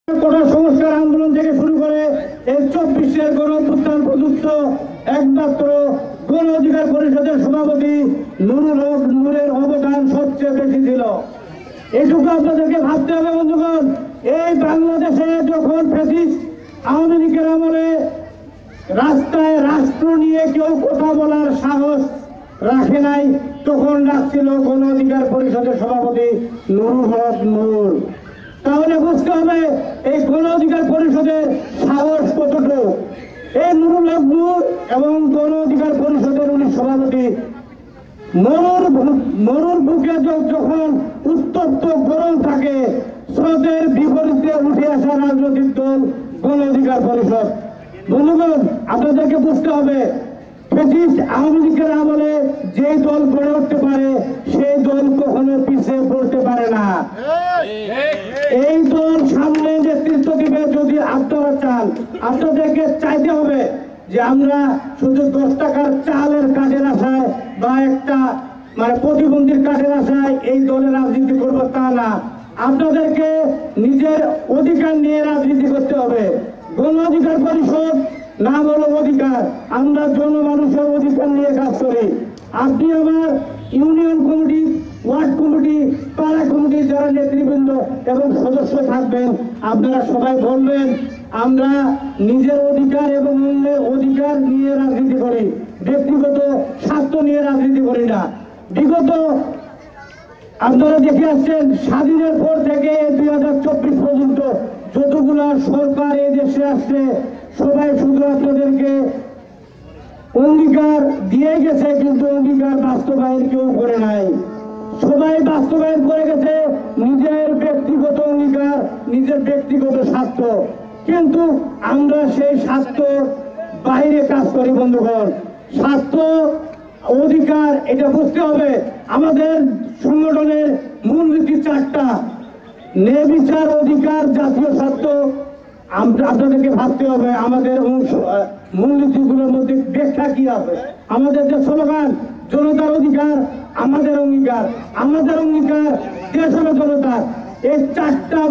কোটা সংস্কার আন্দোলন থেকে শুরু করে এই 24-এর গণঅভ্যুত্থান পর্যন্ত একমাত্র গণ অধিকার পরিষদের সভাপতি নুরুল হক নূরের অবদান সবচেয়ে বেশি ছিল। এটুকু আপনাদেরকে ভাবতে হবে বন্ধুগণ। এই বাংলাদেশে যখন ফ্যাসিস্ট আওয়ামী লীগের আমলে রাস্তায় রাষ্ট্র নিয়ে কেউ কথা বলার সাহস রাখে নাই, তখন রাখছিল গণ অধিকার পরিষদের সভাপতি নুরুল হক নূর। তাহলে বুঝতে হবে এই গণ অধিকার পরিষদের সাহস কতটুকু। এই নুরুল হক নূর এবং গণ অধিকার পরিষদের উনি সভাপতি। মরুর বুকে যখন উত্তপ্ত গরম থাকে, স্রোতের বিপরীতে উঠে আসা রাজনৈতিক দল গণ অধিকার পরিষদ। বন্ধুগণ, আপনাদেরকে বুঝতে হবে ফ্যাসিস্ট আওয়ামী লীগের আমলে যে দল গড়ে উঠতে পারে সেই দল কখনো পিছিয়ে পড়তে পারে না। এই দল সামনে নেতৃত্ব দিবে যদি আপনারা চান। আপনাদেরকে চাইতে হবে যে আমরা শুধু 10 টাকার চালের কাজের আশায় বা একটা প্রতিবন্ধীর কাজের আশায় এই দলের রাজনীতি করবো তা না। আপনাদেরকে নিজের অধিকার নিয়ে রাজনীতি করতে হবে। গণ অধিকার পরিষদ নাম হলো অধিকার। আমরা জনমানুষের অধিকার নিয়ে কাজ করি। আপনি আমার ইউনিয়ন কমিটি, ওয়ার্ড কমিটি, পাড়া কমিটি যারা নেতৃবৃন্দ এবং সদস্য থাকবেন, আপনারা সবাই বলবেন আমরা নিজের অধিকার এবং অন্যের অধিকার নিয়ে রাজনীতি করি, ব্যক্তিগত স্বার্থ নিয়ে রাজনীতি করি না। বিগত আপনারা দেখে আসছেন স্বাধীনের পর থেকে 2024 পর্যন্ত যতগুলা সরকার এই দেশে আসছে সবাই শুধু আপনাদেরকে অঙ্গীকার দিয়ে গেছে, কিন্তু অঙ্গীকার বাস্তবায়ন কেউ করে নাই। সবাই বাস্তবায়ন করে গেছে নিজের ব্যক্তিগত অঙ্গীকার, নিজের ব্যক্তিগত স্বার্থ, কিন্তু আমরা সেই স্বার্থ বাইরে কাজ করি। বন্ধুগণ, স্বার্থ অধিকার এটা বুঝতে হবে। আমাদের সংগঠনের মূলনীতি 4টা: ন্যায়বিচার, অধিকার, জাতীয় স্বার্থ। আপনাদেরকে ভাবতে হবে আমাদের মূলনীতিগুলোর মধ্যে ব্যাখ্যা কি আছে। আমাদের যে স্লোগান জনতার অধিকার, আমাদের অঙ্গীকার, আমাদের অঙ্গীকার দেশ হলো জনতার। এই 4টা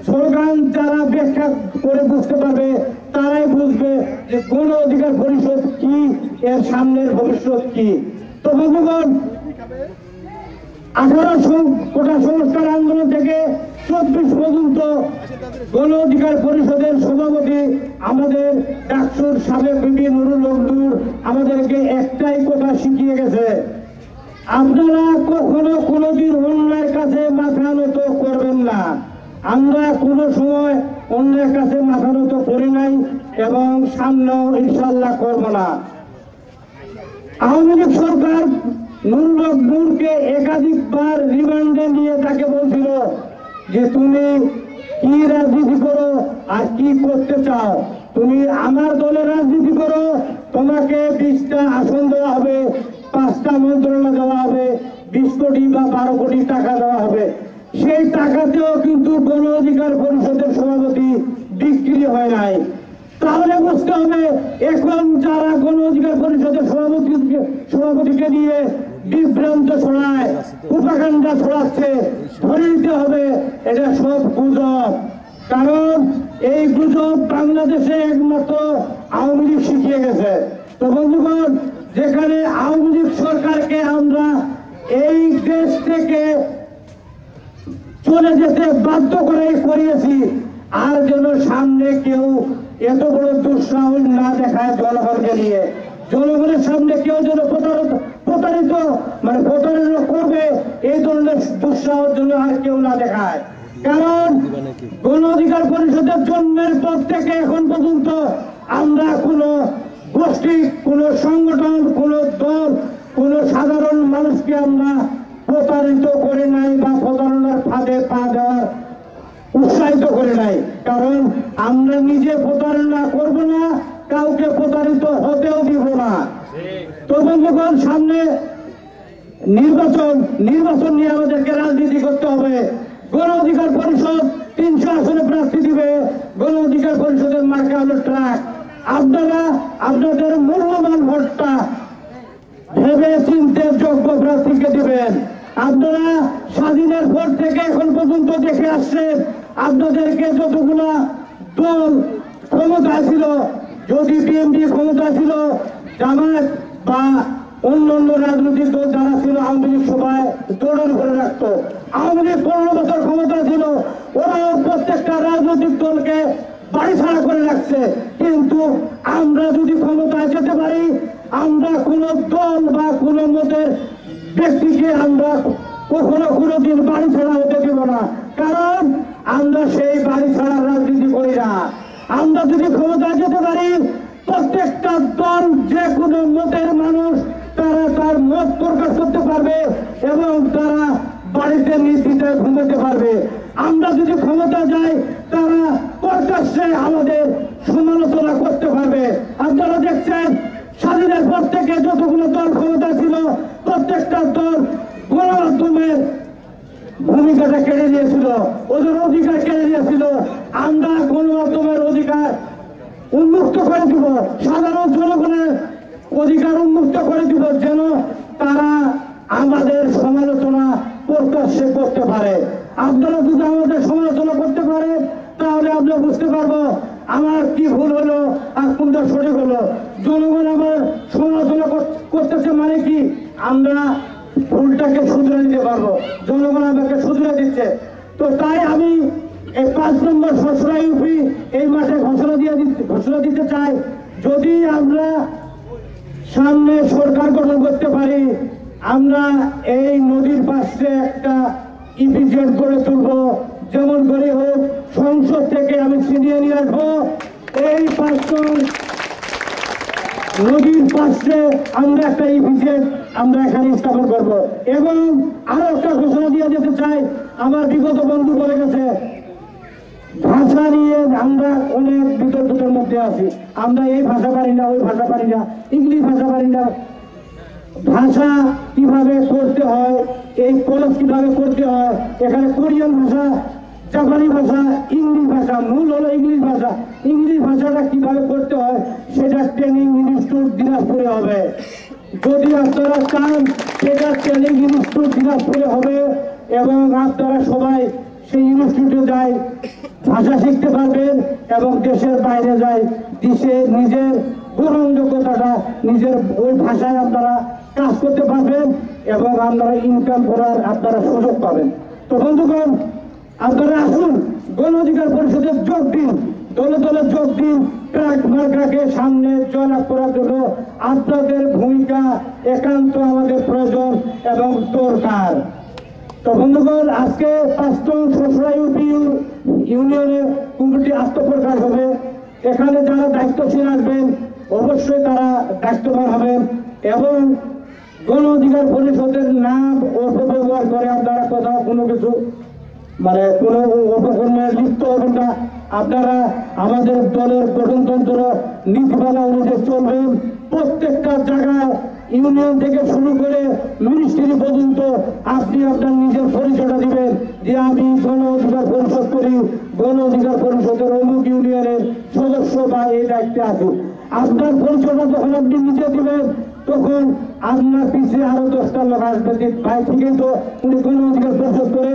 স্লোগান যারা ব্যাখ্যা করে বুঝতে পারবে তারাই বুঝবে যে গণ অধিকার পরিষদ কি, এর সামনের ভবিষ্যৎ কি। তো বন্ধুগণ, 18 কোটা সংস্কার আন্দোলন থেকে 24 পর্যন্ত গণ অধিকার পরিষদের সভাপতি আমাদের ডাকসুর সাবেক বিপি নুরুল হক নূর আমাদেরকে একটাই কথা শিখিয়ে গেছে, আপনারা কখনো কোনোদিন অন্যের কাছে মাথা নত করবেন না। আমরা কোনো সময় অন্যের কাছে মাথা নত করি নাই এবং সামনেও ইনশাল্লাহ করব না। আওয়ামী লীগ সরকার নুরুল হক নূরকে একাধিকবার রিমান্ডে নিয়ে তাকে বলছিল যে তুমি কি রাজনীতি করো আর কি করতে চাও, তুমি আমার দলের রাজনীতি করো, তোমাকে 20টা আসন দেওয়া হবে, 5টা মন্ত্রণালয় দেওয়া হবে, 20 কোটি বা 12 কোটি টাকা দেওয়া হবে। সেই টাকাতেও কিন্তু গণ অধিকার পরিষদের সভাপতি বিক্রি হয় নাই। তাহলে বুঝতে হবে এখন যারা গণ অধিকার পরিষদের সভাপতিকে নিয়ে বিভ্রান্ত ছড়ায়, প্রোপাগান্ডা ছড়াচ্ছে, ধরে নিতে হবে এটা সব গুজব। কারণ এই গুজব বাংলাদেশে একমাত্র আওয়ামী লীগ শিখিয়ে গেছে। তো বন্ধুগণ, যেখানে আওয়ামী লীগ সরকারকে আমরা এই দেশ থেকে চলে যেতে বাধ্য করিয়েছি, আর যেন সামনে কেউ এত বড় দুঃসাহস না দেখায় জনগণকে নিয়ে। জনগণের সামনে কেউ যেন প্রতারিত করবে এই ধরনের দুঃসাহস যেন আর কেউ না দেখায়। কারণ গণ অধিকার পরিষদের জন্মের পর থেকে এখন পর্যন্ত আমরা কোনো গোষ্ঠী, কোনো সংগঠন, কোনো দল, কোনো সাধারণ মানুষকে আমরা প্রতারিত করে নাই বা প্রতারণার ফাঁদে পা দেওয়ার উৎসাহিত করে নাই। কারণ আমরা নিজে প্রতারণা করব না, কাউকে প্রতারিত হতেও দিব না। তো বন্ধুগণ, সামনে নির্বাচন নিয়ে আমাদেরকে রাজনীতি করতে হবে। গণ অধিকার পরিষদ 300 আসনে প্রার্থী দিবে। গণ অধিকার পরিষদের মার্কা হলো ট্রাক। আপনারা আপনাদের মূল্যবান ভোটটা ভেবে চিন্তে যোগ্য প্রার্থীকে দিবেন। আপনারা স্বাধীনের পর থেকে এখন পর্যন্ত দেখে আসছেন আপনাদেরকে যতগুলা দল ক্ষমতা ছিল, যদি বিএনপি ক্ষমতা ছিল, জামায়াত বা অন্যান্য রাজনৈতিক দল যারা ছিল আওয়ামী লীগ সবাই দৌড়ের করে রাখতো। আওয়ামী লীগ 15 বছর ক্ষমতা ছিল, ওরা প্রত্যেকটা রাজনৈতিক দলকে বাড়ি ছাড়া করে রাখছে। কিন্তু আমরা যদি ক্ষমতায় যেতে পারি, আমরা কোন দল বা কোন মতের ব্যক্তিকে আমরা কখনো কোনোদিন বাড়ি ছাড়া হতে দেব না, কারণ আমরা সেই বাড়ি ছাড়ার রাজনীতি করি না। আমরা যদি ক্ষমতায় যেতে পারি, প্রত্যেকটা দল যে কোনো মতের মানুষ তারা তার মত প্রকাশ করতে পারবে এবং তারা বাড়িতে নির্দ্বিধায় ঘুমাতে পারবে। আমরা যদি ক্ষমতা যাই, তারা প্রকাশ্যে আমাদের সমালোচনা করতে পারবে। আপনারা দেখছেন স্বাধীনের পর থেকে যতগুলো দল ক্ষমতা ছিল, প্রত্যেকটা দল গণমাধ্যমের ভূমিকাটা কেড়ে দিয়েছিল, ওদের অধিকার কেড়ে দিয়েছিল। আমরা গণমাধ্যমের অধিকার উন্মুক্ত করে দিব, সাধারণ জনগণের অধিকার উন্মুক্ত করে দিব, যেন তারা আমাদের সমালোচনা প্রকাশ্যে করতে পারে। আপনারা যদি আমাদের সমালোচনা করতে পারে, তাহলে আমরা বুঝতে পারবো আমার কি ভুল হলো আর কোনটা সঠিক হলো। জনগণ আমার সমালোচনা করতেছে মানে কি, আমরা ভুলটাকে শুধরে দিতে পারবো, জনগণ আমাকে শুধরে দিচ্ছে। তো তাই আমি এই 5 নম্বর সসরা ইউপি এই মাসে ঘোষণা দিতে চাই, যদি আমরা সামনে সরকার গঠন করতে পারি, আমরা এই নদীর পাশে একটা ইপিজেড গড়ে তুলবো। যেমন করে হোক সংসদ থেকে আমি ছিনিয়ে নিয়ে আসবো এই 5 নদীর পাশে আমরা একটা ইপিজেড আমরা এখানে স্থাপন করব। এবং আরো একটা ঘোষণা দিয়ে যেতে চাই, আমার বিগত বন্ধু বলে গেছে ভাষা নিয়ে আমরা অনেক বিতর্কের মধ্যে আছি। আমরা এই ভাষা পারি না, ওই ভাষা পারি না, ইংলিশ ভাষা পারি না। ভাষা কিভাবে করতে হয়, এই কলেজ কিভাবে করতে হয়, এখানে কোরিয়ান ভাষা, জাপানি ভাষা, ইংলিশ ভাষা, মূল হলো ইংলিশ ভাষা। ইংলিশ ভাষাটা কিভাবে করতে হয় সেটা ট্রেনিং ইনস্টিটিউট দিনাজপুরে হবে। যদি আপনারা চান, সেটা ট্রেনিং ইনস্টিটিউট দিনাজপুরে হবে এবং আপনারা সবাই সেই ইনস্টিটিউটে যাই ভাষা শিখতে পারবেন এবং দেশের বাইরে যাই দেশে নিজের গ্রহণযোগ্যতাটা নিজের ওই ভাষায় আপনারা কাজ করতে পারবেন এবং আপনারা ইনকাম করার আপনারা সুযোগ পাবেন। তো বন্ধুগণ, আপনারা আসুন গণ অধিকার পরিষদের যোগ দিন, দলে দলে যোগ দিন। ট্রাক মার্কাকে সামনে জয়লাভ করার জন্য আপনাদের ভূমিকা একান্ত আমাদের প্রয়োজন এবং দরকার। তো বন্ধুগণ, আজকে 5 নং সসরা ইউপি ইউনিয়নে কমিটি আত্মপ্রকাশ হবে। এখানে যারা দায়িত্বশীল আসবেন অবশ্যই তারা দায়িত্ববান হবেন এবং গণ অধিকার পরিষদের নাম অপব্যবহার করে আপনারা কোথাও কোনো কিছু মানে কোনো অপকর্মে লিপ্ত হবেন না। আপনারা আমাদের দলের গঠনতন্ত্র নীতিমালা অনুযায়ী চলবেন। প্রত্যেকটা জায়গায় ইউনিয়ন থেকে শুরু করে মিনিস্ট্রি পর্যন্ত আপনি আপনার নিজের পরিচয়টা দিবেন যে আমি গণ অধিকার পরিষদ করি, গণ অধিকার পরিষদের অমুক ইউনিয়নের সদস্য বা এই দায়িত্বে আছি। আপনার পরিচয়টা যখন আপনি নিজে দিবেন, তখন আপনার পিছিয়ে আরো 10টা লোক আসবে, ভাই ঠিকই তো উনি গণ অধিকার পরিষদ করে,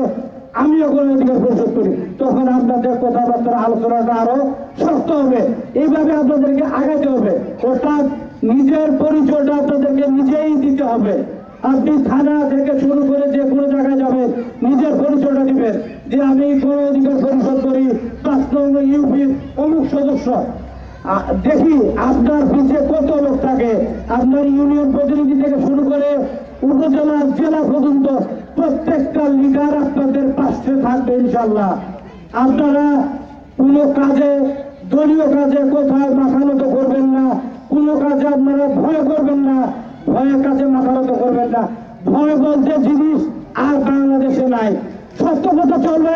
আমিও গণ অধিকার পরিষদ করি। তখন আপনাদের কথাবার্তার আলোচনাটা আরো শক্ত হবে। এইভাবে আপনাদেরকে আগাতে হবে, অর্থাৎ নিজের পরিচয়টা আপনাদেরকে নিজেই দিতে হবে। আপনি থানা থেকে শুরু করে যে কোনো জায়গায় যাবেন, নিজের পরিচয়টা দিবেন যে আমি গণ অধিকার পরিষদ করি, 5 নং ইউপির অমুক সদস্য। দেখি আপনার পিছিয়ে কত লোক থাকে। আপনার ইউনিয়ন প্রতিনিধি থেকে শুরু করে উপজেলা জেলা পর্যন্ত প্রত্যেকটা লিডার আপনাদের পাশে থাকবে ইনশাল্লাহ। আপনারা কোনো কাজে, দলীয় কাজে কোথাও মাথা নত করবেন না, কোনো কাজে আপনারা ভয় করবেন না, ভয়ের কাজে মাথা নত করবেন না। ভয় বলতে জিনিস আর বাংলাদেশে নাই। সত্য পথে চলবে,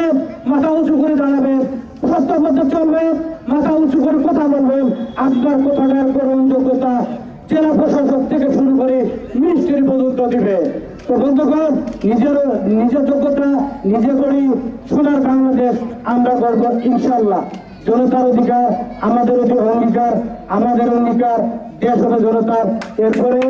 মাথা উঁচু করে দাঁড়াবেন, সত্য পথে চলবে, মাথা উঁচু করে কথা বলবেন। আপনার কথাটার গ্রহণযোগ্যতা জেলা প্রশাসক থেকে শুরু করে মিনিস্ট্রি পর্যন্ত দিবে। তো বন্ধুগণ, নিজের যোগ্যতা নিজে করি, সোনার বাংলাদেশ আমরা করব ইনশাল্লাহ। জনতার অধিকার আমাদের অঙ্গীকার, আমাদের অঙ্গীকার, দেশ হবে জনতার। এরপরে